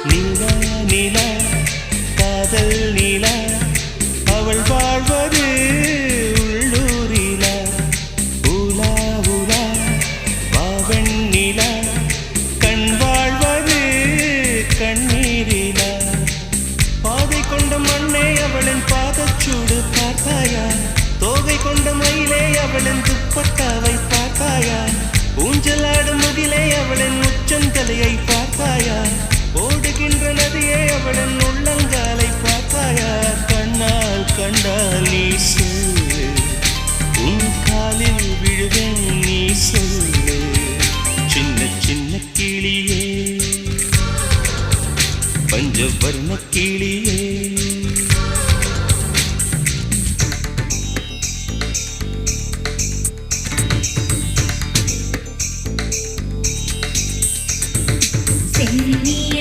நீலா நீலா காதல் நீலா அவள் வாழ்வது உள்ளூரிலா ஊலா ஊலா வாவன் நீலா கண் வாழ்வது கண்ணீரிலா பாதை கொண்ட மண்ணே அவளின் பாதச்சூடு பார்த்தாயா தோகை கொண்ட மயிலே அவளின் துப்பட்டாவை பார்த்தாயா ஊஞ்சலாடும் முகிலே அவளின் உச்சந்தலையை பார்த்தாயா ஓடுகின்ற நதியே அவளின் உள்ளங்காலை பார்த்தாயா கண்ணால் கண்டால் நீ சொல்லு உன் காலில் விழுவேன் நீ சொல்லு சின்ன சின்ன கிளியே பஞ்சவர்ண கிளியே சென்னிய